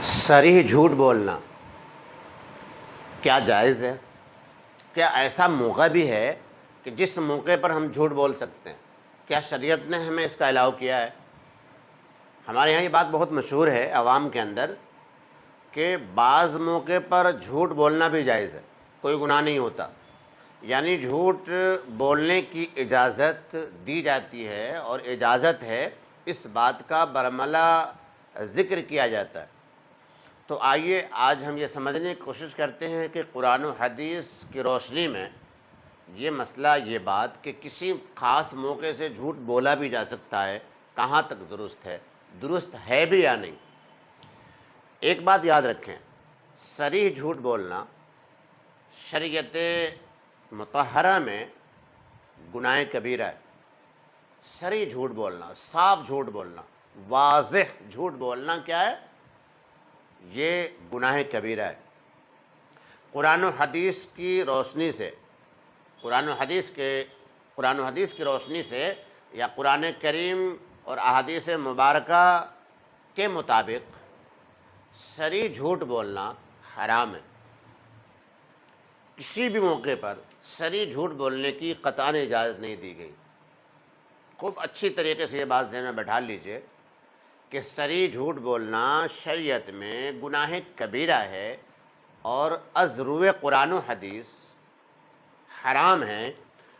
صریح جھوٹ بولنا کیا جائز ہے؟ کیا ایسا موقع بھی ہے کہ جس موقع پر ہم جھوٹ بول سکتے ہیں؟ کیا شریعت نے ہمیں اس کا الاؤ کیا ہے؟ ہمارے یہاں یہ بات بہت مشہور ہے عوام کے اندر کہ بعض موقع پر جھوٹ بولنا بھی جائز ہے، کوئی گناہ نہیں ہوتا، یعنی جھوٹ بولنے کی اجازت دی جاتی ہے اور اجازت ہے، اس بات کا برملا ذکر کیا جاتا ہے۔ تو آئیے آج ہم یہ سمجھنے کی کوشش کرتے ہیں کہ قرآن و حدیث کی روشنی میں یہ مسئلہ، یہ بات کہ کسی خاص موقع سے جھوٹ بولا بھی جا سکتا ہے، کہاں تک درست ہے بھی یا نہیں۔ ایک بات یاد رکھیں، صریح جھوٹ بولنا شریعت مطہرہ میں گناہ کبیرہ ہے۔ صریح جھوٹ بولنا، صاف جھوٹ بولنا، واضح جھوٹ بولنا کیا ہے؟ یہ گناہ کبیرہ ہے۔ قرآن و حدیث کی روشنی سے، قرآن و حدیث کی روشنی سے یا قرآن کریم اور احادیث مبارکہ کے مطابق صریح جھوٹ بولنا حرام ہے۔ کسی بھی موقع پر صریح جھوٹ بولنے کی قطعاً اجازت نہیں دی گئی۔ خوب اچھی طریقے سے یہ بات ذہن میں بیٹھا لیجئے کہ صریح جھوٹ بولنا شریعت میں گناہ کبیرہ ہے اور از روئے قرآن و حدیث حرام ہے،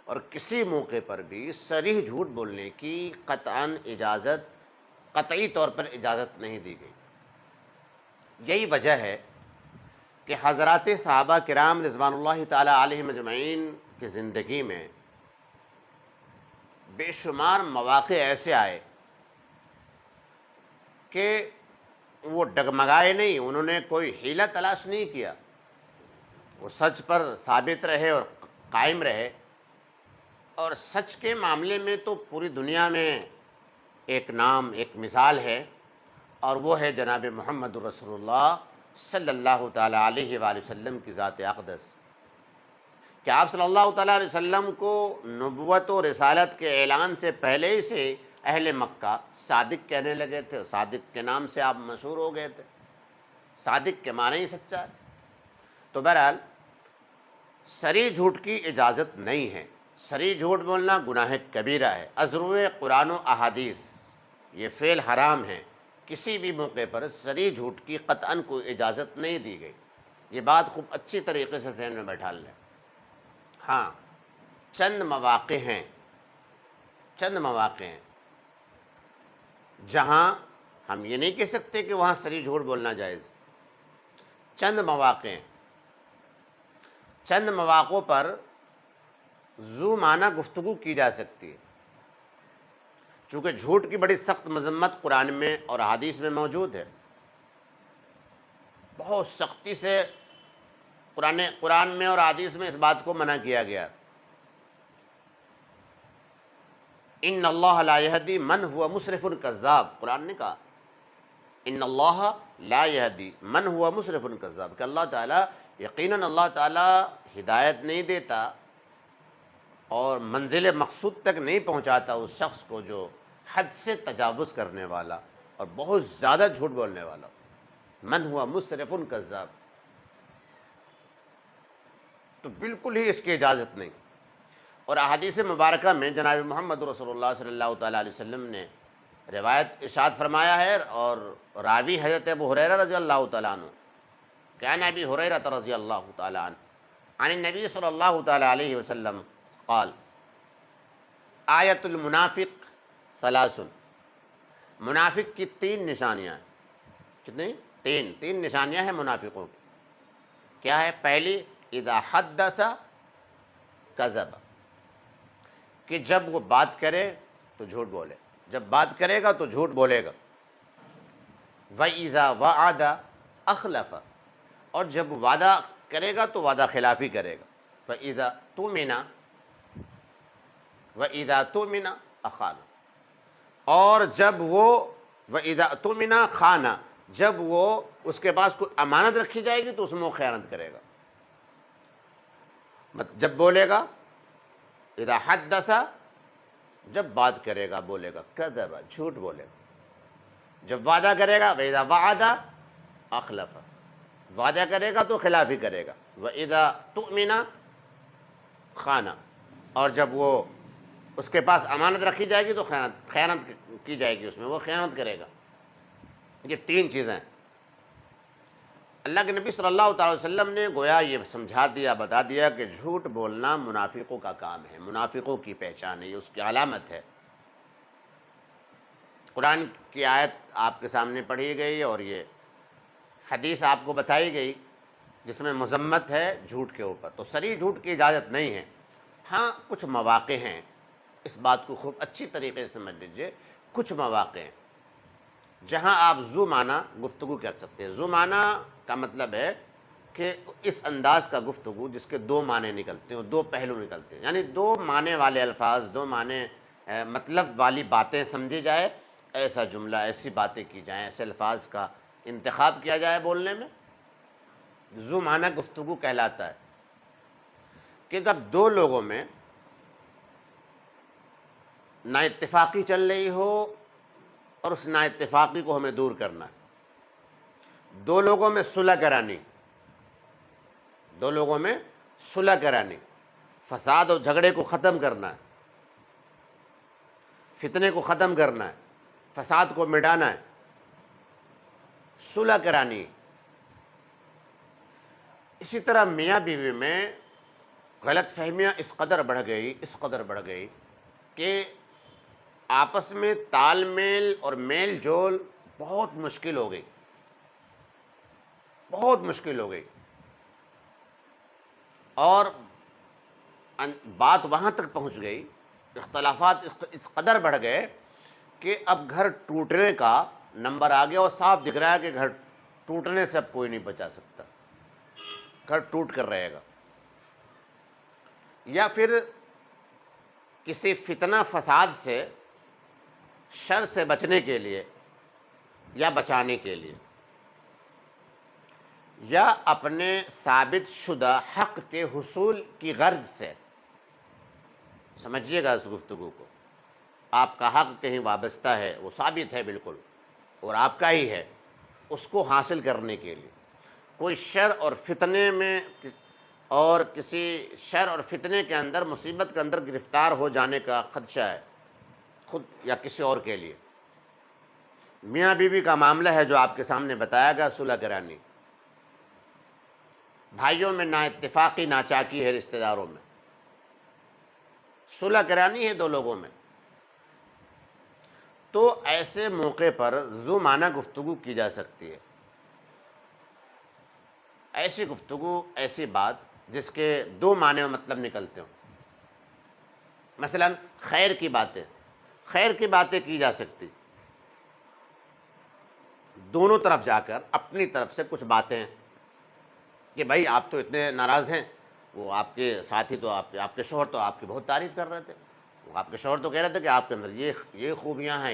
اور کسی موقع پر بھی صریح جھوٹ بولنے کی قطعاً اجازت، قطعی طور پر اجازت نہیں دی گئی۔ یہی وجہ ہے کہ حضرات صحابہ کرام رضوان اللہ تعالی علیہم اجمعین کی زندگی میں بے شمار مواقع ایسے آئے کہ وہ ڈگمگائے نہیں، انہوں نے کوئی حیلہ تلاش نہیں کیا، وہ سچ پر ثابت رہے اور قائم رہے۔ اور سچ کے معاملے میں تو پوری دنیا میں ایک نام، ایک مثال ہے، اور وہ ہے جناب محمد رسول اللہ صلی اللہ تعالیٰ علیہ وآلہ وسلم کی ذات اقدس۔ کہ آپ صلی اللہ تعالیٰ علیہ وسلم کو نبوت و رسالت کے اعلان سے پہلے ہی سے اہل مکہ صادق کہنے لگے تھے، صادق کے نام سے آپ مشہور ہو گئے تھے۔ صادق کے معنی ہی سچا ہے۔ تو بہرحال صریح جھوٹ کی اجازت نہیں ہے، صریح جھوٹ بولنا گناہ کبیرہ ہے، از روئے قرآن و احادیث یہ فعل حرام ہے۔ کسی بھی موقع پر صریح جھوٹ کی قطعاً کوئی اجازت نہیں دی گئی۔ یہ بات خوب اچھی طریقے سے ذہن میں بیٹھا لیں۔ ہاں، چند مواقع ہیں جہاں ہم یہ نہیں کہہ سکتے کہ وہاں صریح جھوٹ بولنا جائز۔ چند مواقعوں پر ذو معنی گفتگو کی جا سکتی ہے، چونکہ جھوٹ کی بڑی سخت مذمت قرآن میں اور احادیث میں موجود ہے۔ بہت سختی سے قرآن میں اور احادیث میں اس بات کو منع کیا گیا۔ ان اللہ لا یہدی من ہوا مسرف کذاب، قرآن نے کہا ان اللہ لا یہدی من ہوا مسرف کذاب، کہ اللہ تعالیٰ، یقیناً اللہ تعالیٰ ہدایت نہیں دیتا اور منزل مقصود تک نہیں پہنچاتا اس شخص کو جو حد سے تجاوز کرنے والا اور بہت زیادہ جھوٹ بولنے والا، من ہوا مسرف کذاب۔ تو بالکل ہی اس کی اجازت نہیں۔ اور احادیث مبارکہ میں جناب محمد رسول اللہ صلی اللہ تعالیٰ علیہ وسلم نے روایت ارشاد فرمایا ہے، اور راوی حضرت ابو ہریرہ رضی اللہ تعالیٰ عنہ، کان ابی ہریرہ رضی اللہ تعالیٰ عنہ عن النبی صلی اللہ تعالیٰ علیہ وسلم قال آیت المنافق ثلاث، منافق کی تین نشانیاں ہیں۔ کتنی؟ تین نشانیاں ہیں منافقوں کی۔ کیا ہے؟ پہلی، اذا حدث کذب، کہ جب وہ بات کرے تو جھوٹ بولے، جب بات کرے گا تو جھوٹ بولے گا۔ وَإِذَا وَعَدَ أَخْلَفَ، اور جب وعدہ کرے گا تو وعدہ خلافی کرے گا۔ وَإِذَا تُؤْمِنَ أَخَانَ، اور جب وہ وَإِذَا اؤْتُمِنَ خَانَ، جب وہ اس کے پاس کوئی امانت رکھی جائے گی تو اس میں وہ خیانت کرے گا۔ جب بولے گا، اذا حدث، جب بات کرے گا بولے گا، کذب، جھوٹ بولے گا۔ جب وعدہ کرے گا، وَإِذَا وَعَدَ، اخلف، وعدہ کرے گا تو خلاف ہی کرے گا، وَإِذَا تُؤْمِنَ خانہ، اور جب وہ اس کے پاس امانت رکھی جائے گی تو خیانت کی جائے گی، اس میں وہ خیانت کرے گا۔ یہ تین چیزیں اللہ کے نبی صلی اللہ تعالی وسلم نے گویا یہ سمجھا دیا، بتا دیا کہ جھوٹ بولنا منافقوں کا کام ہے، منافقوں کی پہچان ہے، یہ اس کی علامت ہے۔ قرآن کی آیت آپ کے سامنے پڑھی گئی اور یہ حدیث آپ کو بتائی گئی جس میں مذمت ہے جھوٹ کے اوپر، تو صریح جھوٹ کی اجازت نہیں ہے۔ ہاں کچھ مواقع ہیں، اس بات کو خوب اچھی طریقے سے سمجھ لیجئے، کچھ مواقع ہیں جہاں آپ ذو معنی گفتگو کر سکتے ہیں۔ ذو معنی کا مطلب ہے کہ اس انداز کا گفتگو جس کے دو معنی نکلتے ہیں، دو پہلو نکلتے ہیں، یعنی دو معنی والے الفاظ، دو معنی مطلب والی باتیں سمجھی جائے، ایسا جملہ، ایسی باتیں کی جائیں، ایسے الفاظ کا انتخاب کیا جائے بولنے میں، ذو معنی گفتگو کہلاتا ہے۔ کہ جب دو لوگوں میں نا اتفاقی چل رہی ہو اور اس نا اتفاقی کو ہمیں دور کرنا ہے، دو لوگوں میں صلح کرانی، دو لوگوں میں صلح کرانی، فساد اور جھگڑے کو ختم کرنا ہے، فتنے کو ختم کرنا ہے، فساد کو مٹانا ہے، صلح کرانی۔ اسی طرح میاں بیوی میں غلط فہمیاں اس قدر بڑھ گئی کہ آپس میں تال میل اور میل جول بہت مشکل ہو گئی، بہت مشکل ہو گئی، اور بات وہاں تک پہنچ گئی، اختلافات اس قدر بڑھ گئے کہ اب گھر ٹوٹنے کا نمبر آ گیا، اور صاف دکھ رہا ہے کہ گھر ٹوٹنے سے اب کوئی نہیں بچا سکتا، گھر ٹوٹ کر رہے گا۔ یا پھر کسی فتنہ فساد سے، شر سے بچنے کے لیے یا بچانے کے لیے، یا اپنے ثابت شدہ حق کے حصول کی غرض سے، سمجھیے گا اس گفتگو کو، آپ کا حق کہیں وابستہ ہے، وہ ثابت ہے بالکل اور آپ کا ہی ہے، اس کو حاصل کرنے کے لیے کوئی شر اور فتنے میں اور کسی شر اور فتنے کے اندر، مصیبت کے اندر گرفتار ہو جانے کا خدشہ ہے، خود یا کسی اور کے لیے، میاں بیوی کا معاملہ ہے جو آپ کے سامنے بتایا گیا، صلح کرانی۔ بھائیوں میں نا اتفاقی، ناچاکی ہے، رشتہ داروں میں صلح کرانی ہے دو لوگوں میں، تو ایسے موقع پر ذو معنی گفتگو کی جا سکتی ہے۔ ایسی گفتگو، ایسی بات جس کے دو معنی و مطلب نکلتے ہوں، مثلا خیر کی باتیں کی جا سکتی، دونوں طرف جا کر اپنی طرف سے کچھ باتیں کہ بھائی آپ تو اتنے ناراض ہیں، وہ آپ کے ساتھی تو آپ کے شوہر تو آپ کی بہت تعریف کر رہے تھے، وہ آپ کے شوہر تو کہہ رہے تھے کہ آپ کے اندر یہ خوبیاں ہیں،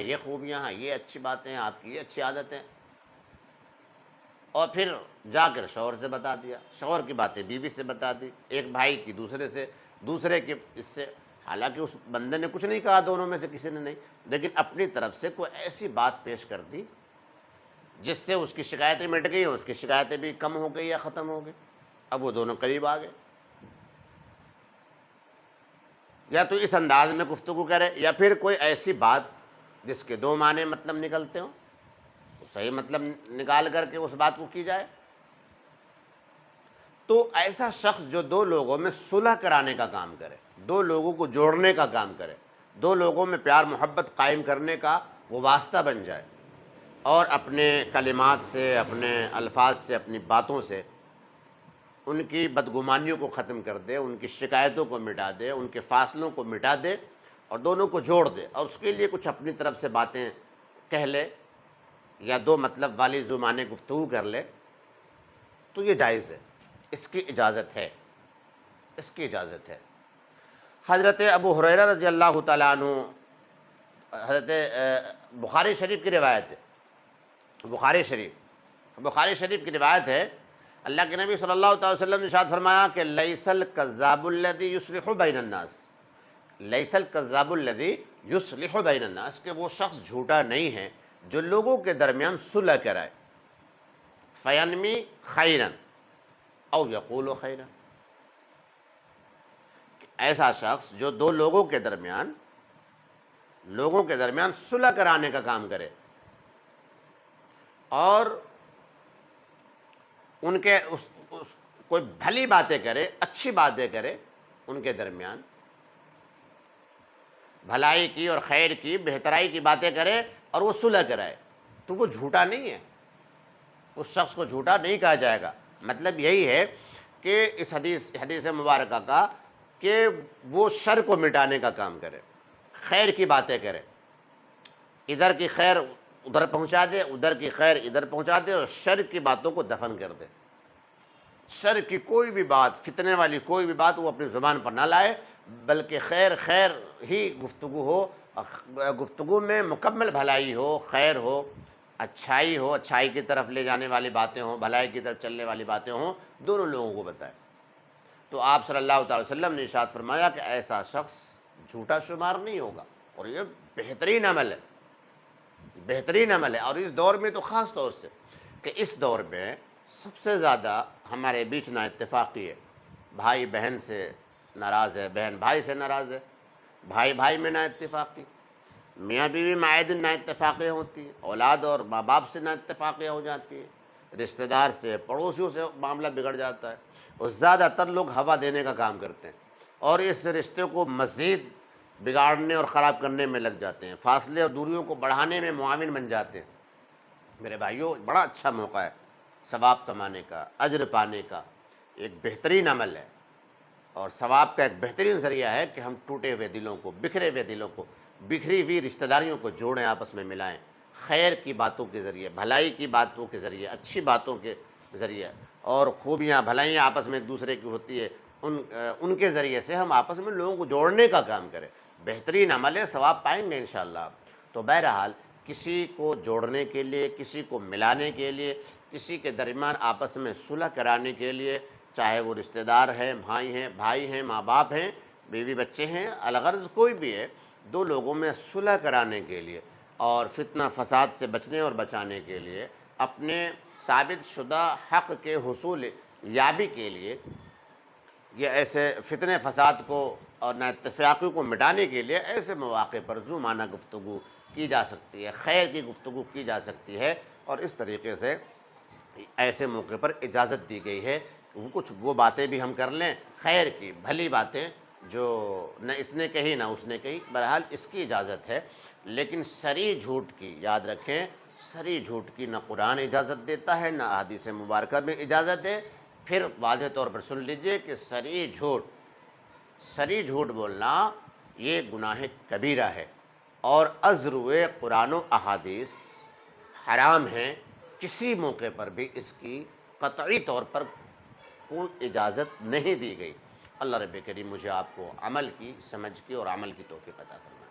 یہ اچھی باتیں ہیں، آپ کی یہ اچھی عادتیں، اور پھر جا کر شوہر سے بتا دیا، شوہر کی باتیں بیوی سے بتا دی، ایک بھائی کی دوسرے سے، دوسرے کی اس سے، حالانکہ اس بندے نے کچھ نہیں کہا، دونوں میں سے کسی نے نہیں، لیکن اپنی طرف سے کوئی ایسی بات پیش کر دی جس سے اس کی شکایتیں مٹ گئی، اس کی شکایتیں بھی کم ہو گئی یا ختم ہو گئی، اب وہ دونوں قریب آ گئے۔ یا تو اس انداز میں گفتگو کرے، یا پھر کوئی ایسی بات جس کے دو معنی مطلب نکلتے ہوں، صحیح مطلب نکال کر کے اس بات کو کی جائے۔ تو ایسا شخص جو دو لوگوں میں صلح کرانے کا کام کرے، دو لوگوں کو جوڑنے کا کام کرے، دو لوگوں میں پیار محبت قائم کرنے کا وہ واسطہ بن جائے، اور اپنے کلمات سے، اپنے الفاظ سے، اپنی باتوں سے ان کی بدگمانیوں کو ختم کر دے، ان کی شکایتوں کو مٹا دے، ان کے فاصلوں کو مٹا دے اور دونوں کو جوڑ دے، اور اس کے لیے کچھ اپنی طرف سے باتیں کہہ لے یا دو مطلب والی ذو معنی گفتگو کر لے، تو یہ جائز ہے، اس کی اجازت ہے، اس کی اجازت ہے۔ حضرت ابو ہریرہ رضی اللہ تعالیٰ عنہ، حضرت بخاری شریف کی روایت ہے، بخاری شریف کی روایت ہے، اللہ کے نبی صلی اللہ تعالی وسلم نے ارشاد فرمایا کہ لیس الکذاب الذی یصلح بین الناس، لیس الکذاب الذی یصلح بین الناس، کہ وہ شخص جھوٹا نہیں ہے جو لوگوں کے درمیان صلح کرائے، فینمی خیرن او یقول خیرن، ایسا شخص جو دو لوگوں کے درمیان صلح کرانے کا کام کرے اور ان کے کوئی بھلی باتیں کرے، اچھی باتیں کرے، ان کے درمیان بھلائی کی اور خیر کی، بہترائی کی باتیں کرے اور وہ صلح کرائے، تو وہ جھوٹا نہیں ہے، اس شخص کو جھوٹا نہیں کہا جائے گا۔ مطلب یہی ہے کہ اس حدیث مبارکہ کا کہ وہ شر کو مٹانے کا کام کرے، خیر کی باتیں کرے، ادھر کی خیر ادھر پہنچا دے، ادھر کی خیر ادھر پہنچا دے، اور شر کی باتوں کو دفن کر دے۔ شر کی کوئی بھی بات، فتنے والی کوئی بھی بات وہ اپنی زبان پر نہ لائے، بلکہ خیر ہی گفتگو ہو، گفتگو میں مکمل بھلائی ہو، خیر ہو، اچھائی کی طرف لے جانے والی باتیں ہوں، بھلائی کی طرف چلنے والی باتیں ہوں، دونوں لوگوں کو بتائے۔ تو آپ صلی اللہ تعالی وسلم نے ارشاد فرمایا کہ ایسا شخص جھوٹا شمار نہیں ہوگا، اور یہ بہترین عمل ہے، اور اس دور میں تو خاص طور سے، کہ اس دور میں سب سے زیادہ ہمارے بیچ نا اتفاقی ہے، بھائی بہن سے ناراض ہے، بہن بھائی سے ناراض ہے، بھائی میں نا اتفاقی، میاں بیوی میں آئے دن نا اتفاقیاں ہوتی ہیں، اولاد اور ماں باپ سے نا اتفاقیاں ہو جاتی ہیں، رشتہ دار سے، پڑوسیوں سے معاملہ بگڑ جاتا ہے، اور زیادہ تر لوگ ہوا دینے کا کام کرتے ہیں اور اس رشتے کو مزید بگاڑنے اور خراب کرنے میں لگ جاتے ہیں، فاصلے اور دوریوں کو بڑھانے میں معاون بن جاتے ہیں۔ میرے بھائیوں، بڑا اچھا موقع ہے ثواب کمانے کا، اجر پانے کا، ایک بہترین عمل ہے، اور ثواب کا ایک بہترین ذریعہ ہے کہ ہم ٹوٹے ہوئے دلوں کو، بکھرے ہوئے دلوں کو، بکھری ہوئی رشتہ داریوں کو جوڑیں، آپس میں ملائیں، خیر کی باتوں کے ذریعے، بھلائی کی باتوں کے ذریعے، اچھی باتوں کے ذریعے، اور خوبیاں بھلائیاں آپس میں ایک دوسرے کی ہوتی ہے، ان کے ذریعے سے ہم آپس میں لوگوں کو جوڑنے کا کام کریں۔ بہترین عمل ہے، ثواب پائیں گے انشاءاللہ۔ تو بہرحال کسی کو جوڑنے کے لیے، کسی کو ملانے کے لیے، کسی کے درمیان آپس میں صلح کرانے کے لیے، چاہے وہ رشتہ دار ہیں، بھائی ہیں، ماں باپ ہیں، بیوی بچے ہیں، الغرض کوئی بھی ہے، دو لوگوں میں صلح کرانے کے لیے اور فتنہ فساد سے بچنے اور بچانے کے لیے، اپنے ثابت شدہ حق کے حصول یابی کے لیے، یہ ایسے فتنے فساد کو اور نا اتفاقی کو مٹانے کے لیے ایسے مواقع پر ذو معنی گفتگو کی جا سکتی ہے، خیر کی گفتگو کی جا سکتی ہے، اور اس طریقے سے ایسے موقع پر اجازت دی گئی ہے کہ کچھ وہ باتیں بھی ہم کر لیں، خیر کی بھلی باتیں جو نہ اس نے کہی نہ اس نے کہی، بہرحال اس کی اجازت ہے، لیکن صریح جھوٹ کی یاد رکھیں، صریح جھوٹ کی نہ قرآن اجازت دیتا ہے، نہ احادیث مبارکہ میں اجازت ہے۔ پھر واضح طور پر سن لیجئے کہ صریح جھوٹ بولنا یہ گناہ کبیرہ ہے، اور ازروئے قرآن و احادیث حرام ہیں، کسی موقع پر بھی اس کی قطعی طور پر کوئی اجازت نہیں دی گئی۔ اللہ رب کریم مجھے آپ کو عمل کی، سمجھ کی اور عمل کی توفیق عطا فرمائے۔